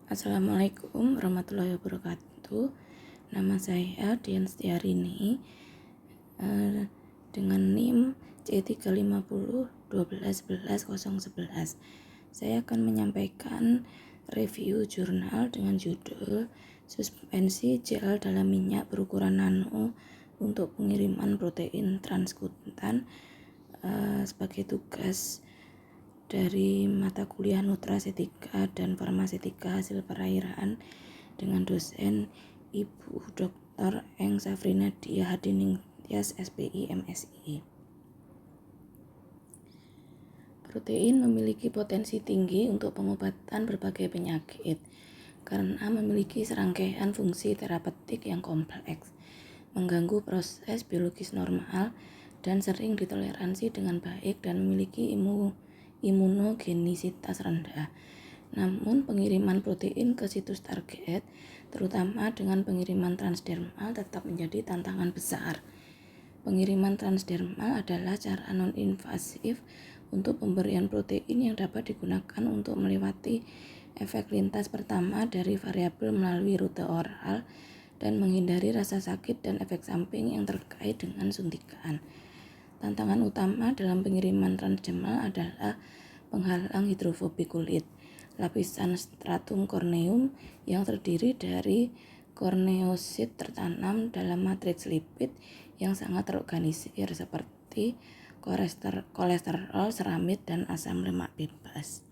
Assalamualaikum warahmatullahi wabarakatuh. Nama saya Dian Setiarini dengan NIM C350 12 11 011. Saya akan menyampaikan review jurnal dengan judul Suspensi gel dalam minyak berukuran nano untuk pengiriman protein transkuntan sebagai tugas dari mata kuliah nutrasetika dan farmasetika hasil perairan dengan dosen Ibu Dr. Eng Safrina Dia Hadining Tias SPI MSI. Protein memiliki potensi tinggi untuk pengobatan berbagai penyakit karena memiliki serangkaian fungsi terapeutik yang kompleks, mengganggu proses biologis normal dan sering ditoleransi dengan baik dan memiliki imunogenisitas rendah. Namun pengiriman protein ke situs target, terutama dengan pengiriman transdermal, tetap menjadi tantangan besar. Pengiriman transdermal adalah cara non-invasif untuk pemberian protein yang dapat digunakan untuk melewati efek lintas pertama dari variabel melalui rute oral dan menghindari rasa sakit dan efek samping yang terkait dengan suntikan. Tantangan utama dalam pengiriman transdermal adalah penghalang hidrofobik kulit, lapisan stratum corneum yang terdiri dari korneosit tertanam dalam matriks lipid yang sangat terorganisir seperti kolesterol, seramid, dan asam lemak bebas.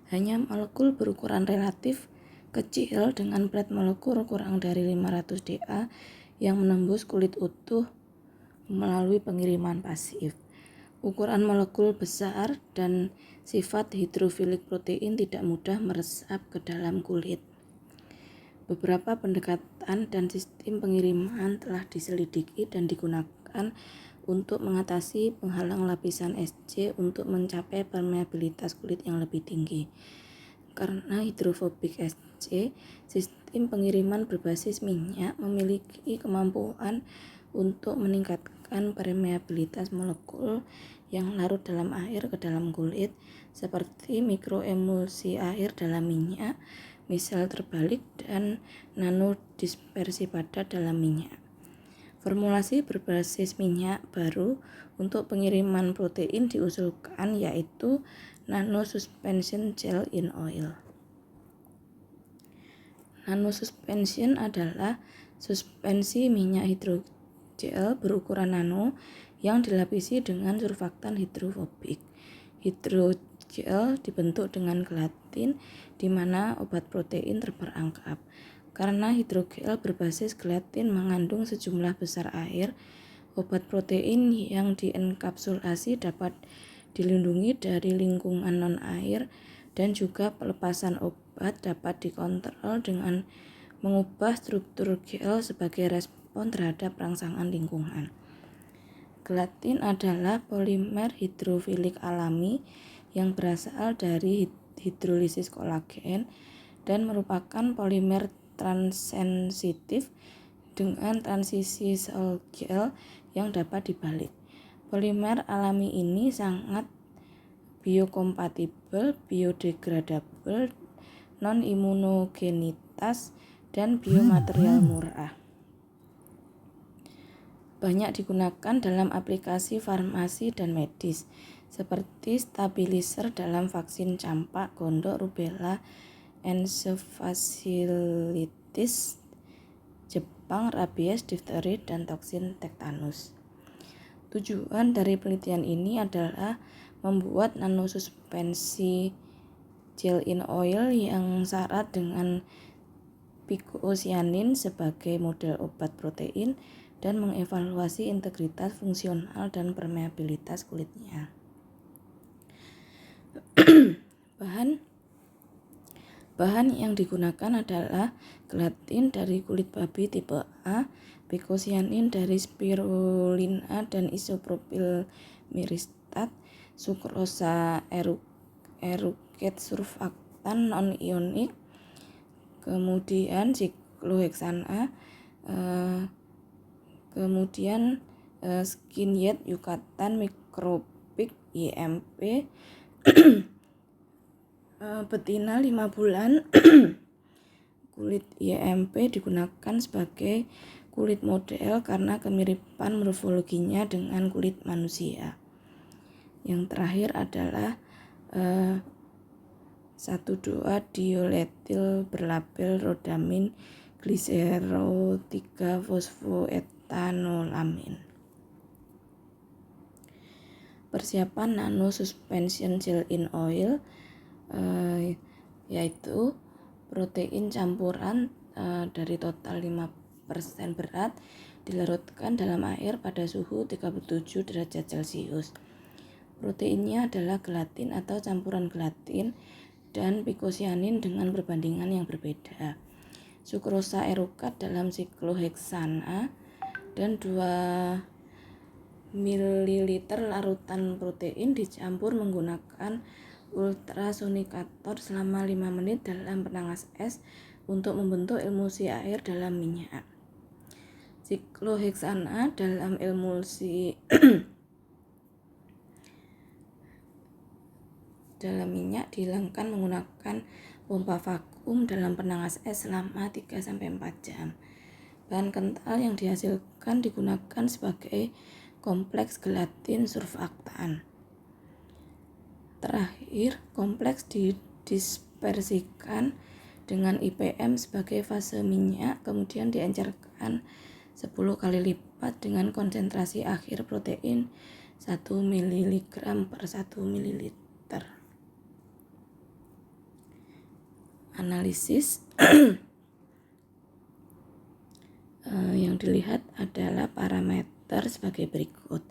Hanya molekul berukuran relatif kecil dengan berat molekul kurang dari 500 Da yang menembus kulit utuh melalui pengiriman pasif. Ukuran molekul besar dan sifat hidrofilik protein tidak mudah meresap ke dalam kulit. Beberapa pendekatan dan sistem pengiriman telah diselidiki dan digunakan untuk mengatasi penghalang lapisan SC untuk mencapai permeabilitas kulit yang lebih tinggi. Karena hidrofobik SC, sistem pengiriman berbasis minyak memiliki kemampuan untuk meningkatkan permeabilitas molekul yang larut dalam air ke dalam kulit, seperti mikroemulsi air dalam minyak, misel terbalik, dan nanodispersi padat dalam minyak. Formulasi berbasis minyak baru untuk pengiriman protein diusulkan, yaitu nanosuspension gel in oil. Nanosuspension adalah suspensi minyak hidrogel berukuran nano yang dilapisi dengan surfaktan hidrofobik. Hidrogel dibentuk dengan gelatin di mana obat protein terperangkap. Karena hidrogel berbasis gelatin mengandung sejumlah besar air, obat protein yang dienkapsulasi dapat dilindungi dari lingkungan non-air, dan juga pelepasan obat dapat dikontrol dengan mengubah struktur gel sebagai respon terhadap rangsangan lingkungan. Gelatin adalah polimer hidrofilik alami yang berasal dari hidrolisis kolagen dan merupakan polimer transsensitif dengan transisi sel gel yang dapat dibalik. Polimer alami ini sangat biokompatibel, biodegradabel, non-imunogenitas, dan biomaterial murah. Banyak digunakan dalam aplikasi farmasi dan medis, seperti stabilizer dalam vaksin campak, gondok, rubella, encephalitis Jepang, rabies, difteri, dan toksin tetanus. Tujuan dari penelitian ini adalah membuat nanosuspensi gel in oil yang syarat dengan picocyanin sebagai model obat protein dan mengevaluasi integritas fungsional dan permeabilitas kulitnya. Bahan yang digunakan adalah gelatin dari kulit babi tipe A, picocyanin dari spirulina dan isopropyl myristat, sukrosa erucate surfaktan non-ionik, kemudian siklohexana, kemudian Skinyet Yucatan Microbic IMP, Betina 5 bulan kulit YMP digunakan sebagai kulit model karena kemiripan morfologinya dengan kulit manusia. Yang terakhir adalah 1,2-dioletil berlabel rodamin glisero 3-fosfoetanolamin. Persiapan nano suspension gel in oil yaitu protein campuran dari total 5% berat dilarutkan dalam air pada suhu 37 derajat Celcius. Proteinnya adalah gelatin atau campuran gelatin dan pikosianin dengan perbandingan yang berbeda. Sukrosa erukat dalam sikloheksana dan 2 ml larutan protein dicampur menggunakan ultrasonikator selama 5 menit dalam penangas es untuk membentuk emulsi air dalam minyak. Sikloheksana dalam emulsi dalam minyak dihilangkan menggunakan pompa vakum dalam penangas es selama 3-4 jam. Bahan kental yang dihasilkan digunakan sebagai kompleks gelatin surfaktan. Terakhir, kompleks didispersikan dengan IPM sebagai fase minyak, kemudian diencerkan 10 kali lipat dengan konsentrasi akhir protein 1 mg per 1 ml. Analisis yang dilihat adalah parameter sebagai berikut.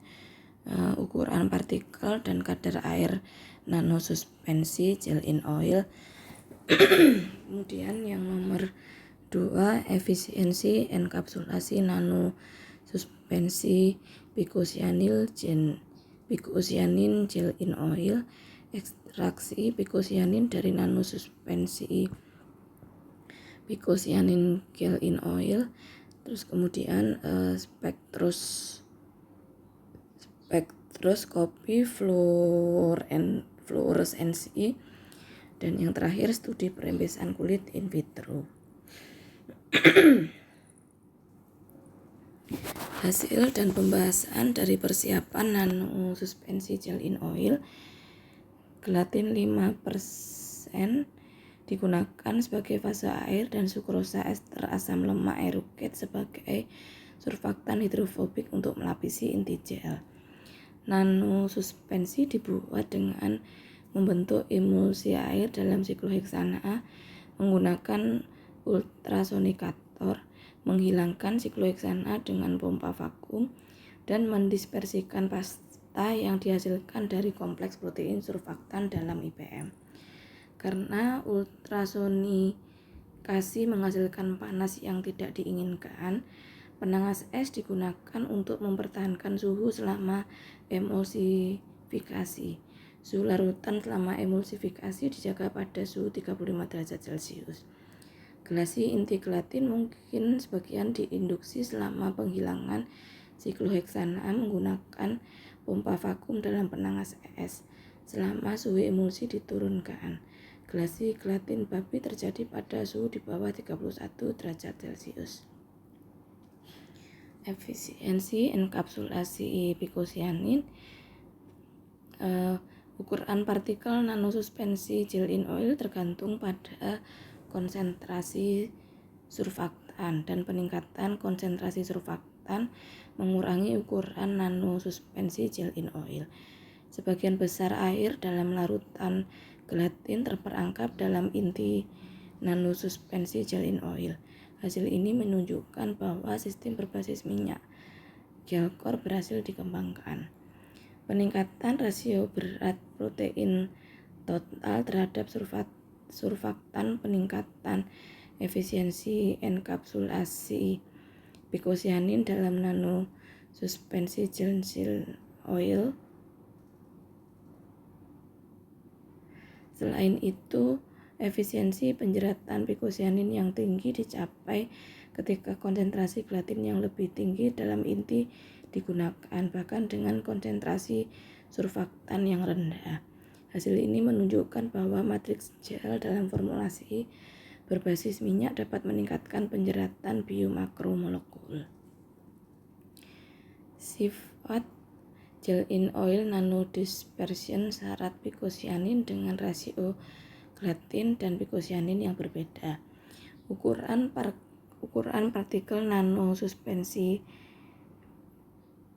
Ukuran partikel dan kadar air nanosuspensi gel in oil. Kemudian yang nomor 2, efisiensi enkapsulasi nanosuspensi pikosianin gel in oil, ekstraksi pikosianin dari nanosuspensi pikosianin gel in oil, terus kemudian spektroskopi fluoresensi, dan yang terakhir studi perembesan kulit in vitro. Hasil dan pembahasan dari persiapan nanosuspensi gel in oil. Gelatin 5% digunakan sebagai fase air dan sukrosa ester asam lemak eruket sebagai surfaktan hidrofobik untuk melapisi inti gel. Nanosuspensi dibuat dengan membentuk emulsi air dalam sikloheksana menggunakan ultrasonikator, menghilangkan sikloheksana dengan pompa vakum, dan mendispersikan pasta yang dihasilkan dari kompleks protein surfaktan dalam IPM. Karena ultrasonikasi menghasilkan panas yang tidak diinginkan, penangas es digunakan untuk mempertahankan suhu selama emulsifikasi. Suhu larutan selama emulsifikasi dijaga pada suhu 35 derajat Celcius. Gelasi inti gelatin mungkin sebagian diinduksi selama penghilangan sikloheksana menggunakan pompa vakum dalam penangas es. Selama suhu emulsi diturunkan, gelasi gelatin babi terjadi pada suhu di bawah 31 derajat Celcius. Efisiensi enkapsulasi pikosianin. Ukuran partikel nanosuspensi gel in oil tergantung pada konsentrasi surfaktan, dan peningkatan konsentrasi surfaktan mengurangi ukuran nanosuspensi gel in oil. Sebagian besar air dalam larutan gelatin terperangkap dalam inti nanosuspensi gel in oil. Hasil ini menunjukkan bahwa sistem berbasis minyak gel core berhasil dikembangkan. Peningkatan rasio berat protein total terhadap surfaktan, peningkatan efisiensi enkapsulasi pikosianin dalam nanosuspensi gel in oil. Selain itu, efisiensi penjeratan pikosianin yang tinggi dicapai ketika konsentrasi gelatin yang lebih tinggi dalam inti digunakan, bahkan dengan konsentrasi surfaktan yang rendah. Hasil ini menunjukkan bahwa matriks gel dalam formulasi berbasis minyak dapat meningkatkan penyeratan biomakromolekul. Sifat gel in oil nanodispersion syarat pikocyanin dengan rasio gelatin dan pikocyanin yang berbeda. Ukuran partikel nanosuspensi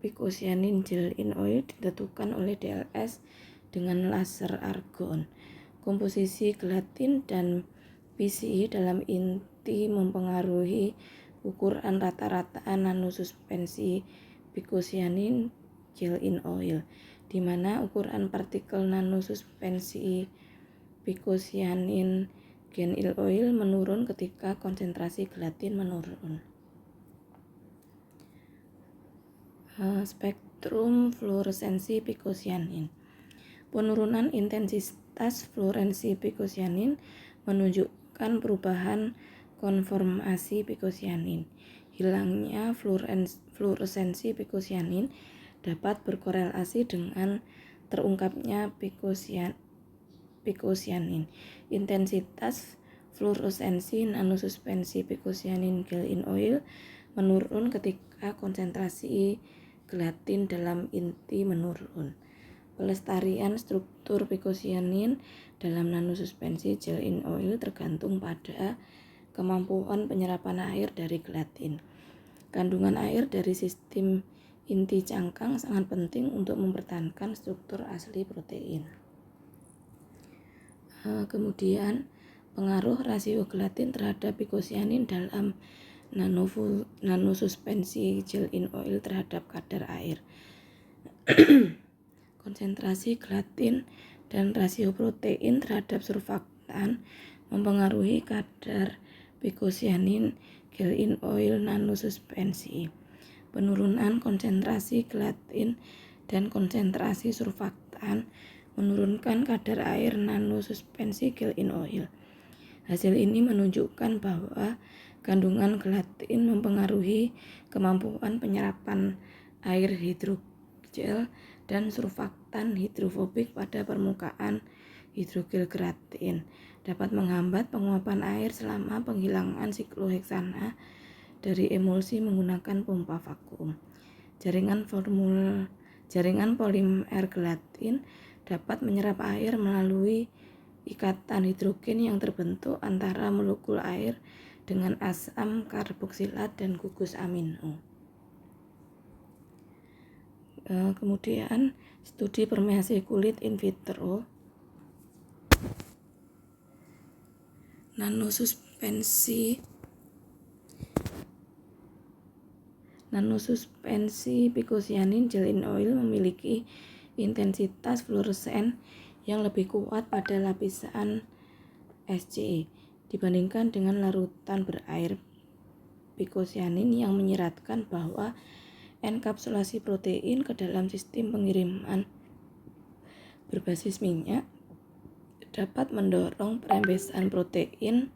pikocyanin gel in oil ditentukan oleh DLS dengan laser argon. Komposisi gelatin dan PCI dalam inti mempengaruhi ukuran rata-rata nanosuspensi pikocyanin gel in oil, di mana ukuran partikel nanosuspensi pikocyanin gel in oil menurun ketika konsentrasi gelatin menurun. Spektrum fluoresensi pikocyanin. Penurunan intensitas fluoresensi pikocyanin menunjukkan perubahan konformasi pikocyanin. Hilangnya fluoresensi pikocyanin dapat berkorelasi dengan terungkapnya pikocyanin. Intensitas fluoresensi nanosuspensi pikocyanin gel in oil menurun ketika konsentrasi gelatin dalam inti menurun. Pelestarian struktur pikocyanin dalam nanosuspensi gel in oil tergantung pada kemampuan penyerapan air dari gelatin. Kandungan air dari sistem inti cangkang sangat penting untuk mempertahankan struktur asli protein. Kemudian pengaruh rasio gelatin terhadap pikocyanin dalam nanosuspensi gel in oil terhadap kadar air. Konsentrasi gelatin dan rasio protein terhadap surfaktan mempengaruhi kadar pikocyanin gel in oil nanosuspensi. Penurunan konsentrasi gelatin dan konsentrasi surfaktan menurunkan kadar air nanosuspensi gel in oil. Hasil ini menunjukkan bahwa kandungan gelatin mempengaruhi kemampuan penyerapan air hidrogel dan surfaktan hidrofobik pada permukaan hidrogel gelatin, dapat menghambat penguapan air selama penghilangan sikloheksana dari emulsi menggunakan pompa vakum. Jaringan polimer gelatin dapat menyerap air melalui ikatan hidrogen yang terbentuk antara molekul air dengan asam karboksilat dan gugus amino. Kemudian studi permeasi kulit in vitro. Nanosuspensi pikocyanin gel in oil memiliki intensitas fluoresen yang lebih kuat pada lapisan SC dibandingkan dengan larutan berair pikocyanin yang menyiratkan bahwa enkapsulasi protein ke dalam sistem pengiriman berbasis minyak dapat mendorong perembesan protein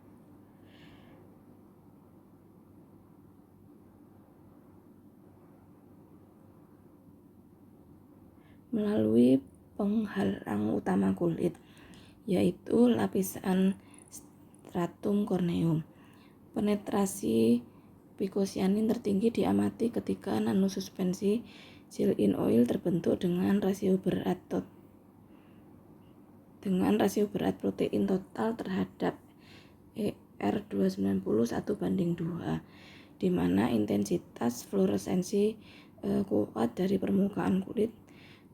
melalui penghalang utama kulit, yaitu lapisan stratum corneum. Penetrasi pikocyanin tertinggi diamati ketika nanosuspensi gel in oil terbentuk dengan rasio berat protein total terhadap ER290 1:2, di mana intensitas fluoresensi kuat dari permukaan kulit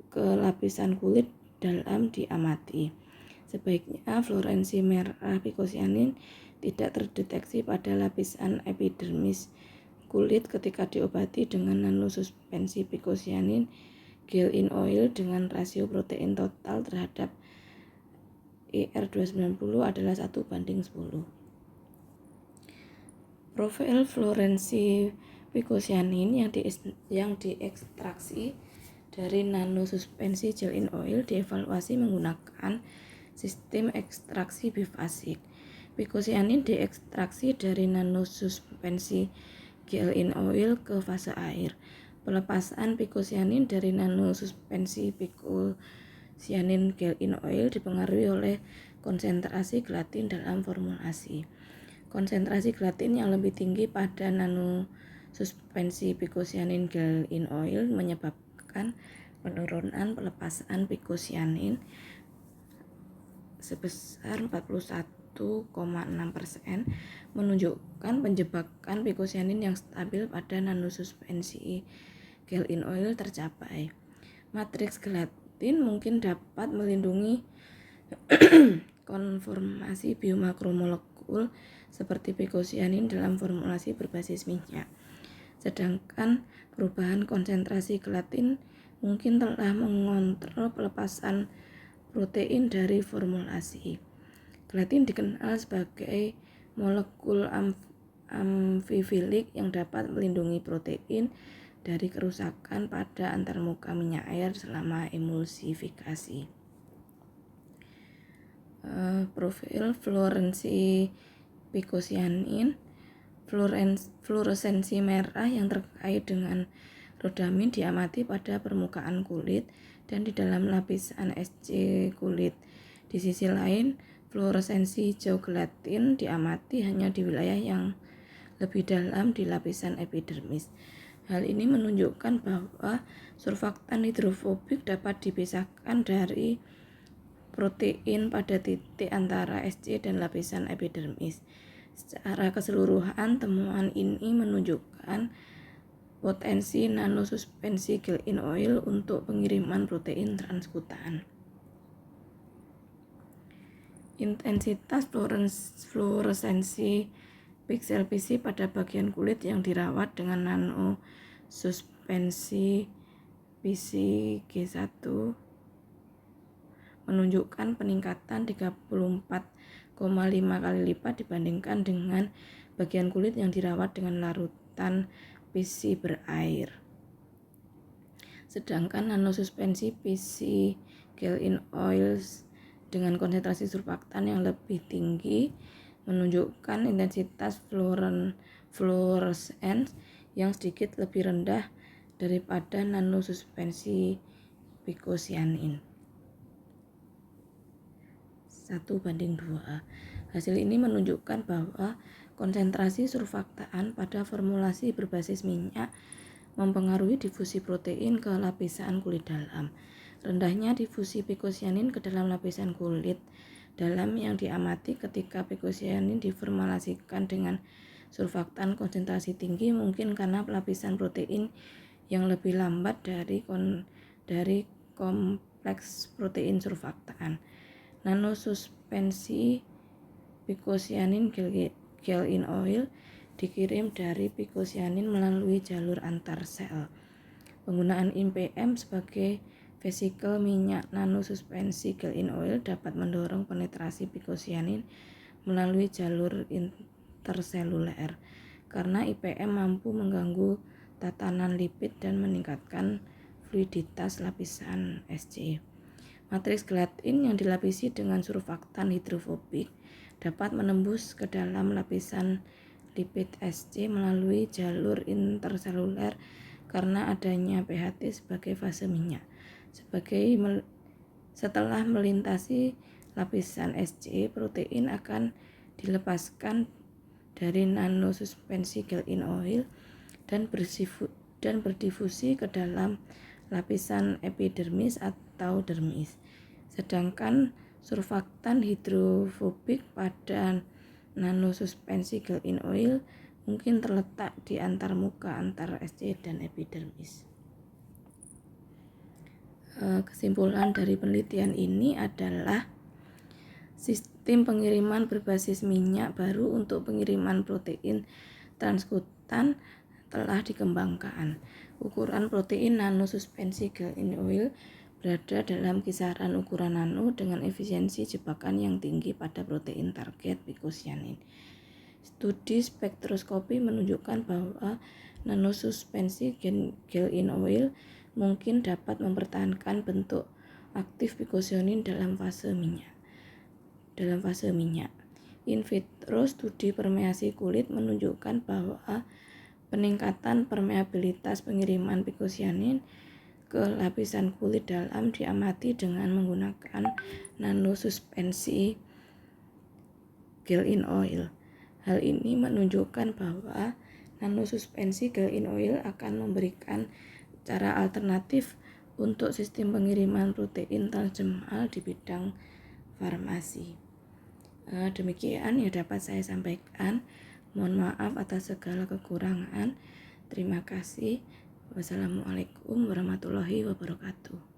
ke lapisan kulit dalam diamati. Sebaiknya fluoresensi merah pikocyanin tidak terdeteksi pada lapisan epidermis kulit ketika diobati dengan nanosuspensi pikocyanin gel in oil dengan rasio protein total terhadap ER290 adalah 1:10. Profil fluoresensi pikocyanin yang diekstraksi dari nanosuspensi gel in oil dievaluasi menggunakan sistem ekstraksi bifasik. Pikocyanin diekstraksi dari nanosuspensi gel in oil ke fase air. Pelepasan pikocyanin dari nanosuspensi cyanin gel in oil dipengaruhi oleh konsentrasi gelatin dalam formulasi. Konsentrasi gelatin yang lebih tinggi pada nanosuspensi picocyanin gel in oil menyebabkan penurunan pelepasan picocyanin sebesar 41,6%, menunjukkan penjebakan picocyanin yang stabil pada nanosuspensi gel in oil tercapai. Matriks gelatin mungkin dapat melindungi konformasi biomakromolekul seperti picocyanin dalam formulasi berbasis minyak. Sedangkan perubahan konsentrasi gelatin mungkin telah mengontrol pelepasan protein dari formulasi. Gelatin dikenal sebagai molekul amfifilik yang dapat melindungi protein dari kerusakan pada antarmuka minyak air selama emulsifikasi. Profil fluoresensi picocyanin. Fluoresensi merah yang terkait dengan rodamin diamati pada permukaan kulit dan di dalam lapisan SC kulit. Di sisi lain, fluoresensi hijau gelatin diamati hanya di wilayah yang lebih dalam di lapisan epidermis. Hal ini menunjukkan bahwa surfaktan hidrofobik dapat dipisahkan dari protein pada titik antara SC dan lapisan epidermis. Secara keseluruhan, temuan ini menunjukkan potensi nanosuspensi gel in oil untuk pengiriman protein transkutan. Intensitas fluoresensi piksel PC pada bagian kulit yang dirawat dengan nanosuspensi PCG1 menunjukkan peningkatan 34,5 kali lipat dibandingkan dengan bagian kulit yang dirawat dengan larutan PC berair. Sedangkan nanosuspensi PC gel in oil dengan konsentrasi surfaktan yang lebih tinggi menunjukkan intensitas fluorescence yang sedikit lebih rendah daripada nanosuspensi picocyanin. 1:2. Hasil ini menunjukkan bahwa konsentrasi surfaktan pada formulasi berbasis minyak mempengaruhi difusi protein ke lapisan kulit dalam. Rendahnya difusi picocyanin ke dalam lapisan kulit dalam yang diamati ketika picocyanin diformulasikan dengan surfaktan konsentrasi tinggi mungkin karena lapisan protein yang lebih lambat dari kompleks protein surfaktan. Nanosuspensi picocyanin gel in oil dikirim dari picocyanin melalui jalur antar sel. Penggunaan IPM sebagai vesikel minyak nanosuspensi gel in oil dapat mendorong penetrasi picocyanin melalui jalur interseluler karena IPM mampu mengganggu tatanan lipid dan meningkatkan fluiditas lapisan SC. Matriks gelatin yang dilapisi dengan surfaktan hidrofobik dapat menembus ke dalam lapisan lipid SC melalui jalur interseluler karena adanya PHT sebagai fase minyak. Setelah melintasi lapisan SC, protein akan dilepaskan dari nanosuspensi gel in oil dan berdifusi ke dalam lapisan epidermis atau dermis. Sedangkan surfaktan hidrofobik pada nanosuspensi gel in oil mungkin terletak di antarmuka antara SC dan epidermis. Kesimpulan dari penelitian ini adalah sistem pengiriman berbasis minyak baru untuk pengiriman protein transkutan telah dikembangkan. Ukuran protein nanosuspensi gel in oil berada dalam kisaran ukuran nano dengan efisiensi jebakan yang tinggi pada protein target picocyanin. Studi spektroskopi menunjukkan bahwa nanosuspensi gel in oil mungkin dapat mempertahankan bentuk aktif picocyanin dalam fase minyak. In vitro studi permeasi kulit menunjukkan bahwa peningkatan permeabilitas pengiriman picocyanin ke lapisan kulit dalam diamati dengan menggunakan nanosuspensi gel in oil. Hal ini menunjukkan bahwa nanosuspensi gel in oil akan memberikan cara alternatif untuk sistem pengiriman protein transdermal di bidang farmasi. Demikian yang dapat saya sampaikan. Mohon maaf atas segala kekurangan. Terima kasih. Wassalamualaikum warahmatullahi wabarakatuh.